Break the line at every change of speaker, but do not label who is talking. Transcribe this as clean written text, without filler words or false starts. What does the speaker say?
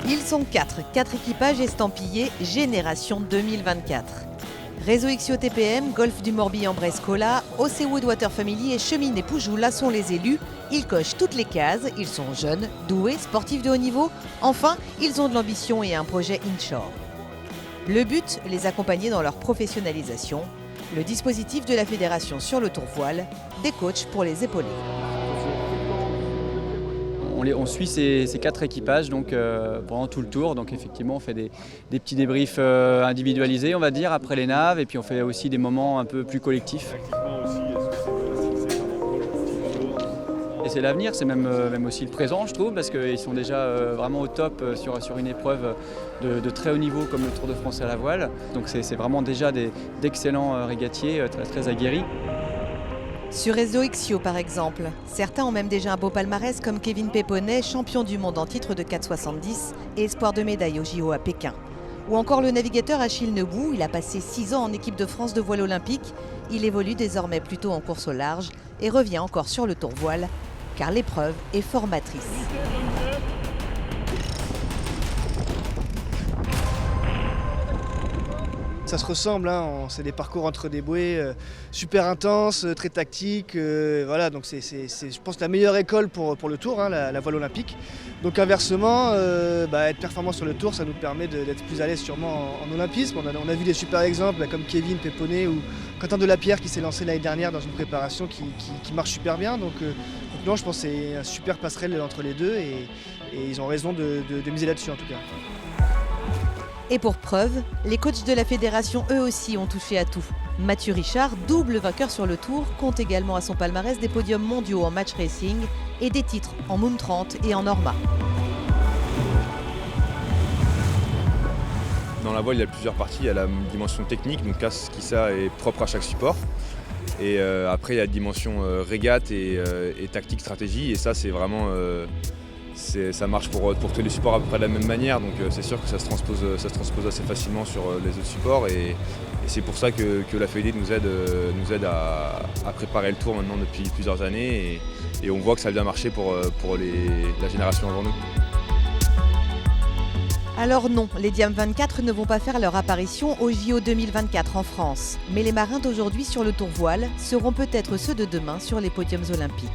Ils sont quatre équipages estampillés Génération 2024. Réseau XIO TPM, Golf du Morbihan-Brescola, Osewood Water Family et Cheminée Poujoula sont les élus. Ils cochent toutes les cases, ils sont jeunes, doués, sportifs de haut niveau. Enfin, ils ont de l'ambition et un projet inshore. Le but, les accompagner dans leur professionnalisation. Le dispositif de la fédération sur le tour voile, des coachs pour les épauler.
On suit ces 4 équipages donc, pendant tout le tour. Donc effectivement, on fait des petits débriefs individualisés, on va dire, après les naves. Et puis on fait aussi des moments un peu plus collectifs. Et c'est l'avenir, c'est même aussi le présent, je trouve, parce qu'ils sont déjà vraiment au top sur une épreuve de très haut niveau comme le Tour de France à la voile. Donc c'est vraiment déjà d'excellents régatiers, très aguerris.
Sur Réseau XIO par exemple, certains ont même déjà un beau palmarès comme Kevin Péponnet, champion du monde en titre de 4,70 et espoir de médaille au JO à Pékin. Ou encore le navigateur Achille Nebou, il a passé 6 ans en équipe de France de voile olympique. Il évolue désormais plutôt en course au large et revient encore sur le tour voile, car l'épreuve est formatrice.
Ça se ressemble, hein, c'est des parcours entre des bouées super intenses, très tactiques. Voilà, donc c'est, je pense, la meilleure école pour le tour, hein, la voile olympique. Donc inversement, être performant sur le tour, ça nous permet d'être plus à l'aise sûrement en olympisme. On a vu des super exemples comme Kevin Péponnet ou Quentin Delapierre qui s'est lancé l'année dernière dans une préparation qui marche super bien. Donc non, je pense que c'est un super passerelle entre les deux et ils ont raison de miser là-dessus en tout cas.
Et pour preuve, les coachs de la fédération eux aussi ont touché à tout. Mathieu Richard, double vainqueur sur le Tour, compte également à son palmarès des podiums mondiaux en match racing et des titres en Moom 30 et en Norma.
Dans la voile, il y a plusieurs parties. Il y a la dimension technique, donc casque qui ça est propre à chaque support. Et après, il y a la dimension régate et tactique, stratégie. Et ça, c'est vraiment... ça marche pour tous les supports à peu près de la même manière, donc c'est sûr que ça se transpose assez facilement sur les autres supports et c'est pour ça que la Fédé nous aide à préparer le tour maintenant depuis plusieurs années et on voit que ça a bien marché pour la génération avant nous.
Alors non, les Diam 24 ne vont pas faire leur apparition au JO 2024 en France, mais les marins d'aujourd'hui sur le tour voile seront peut-être ceux de demain sur les podiums olympiques.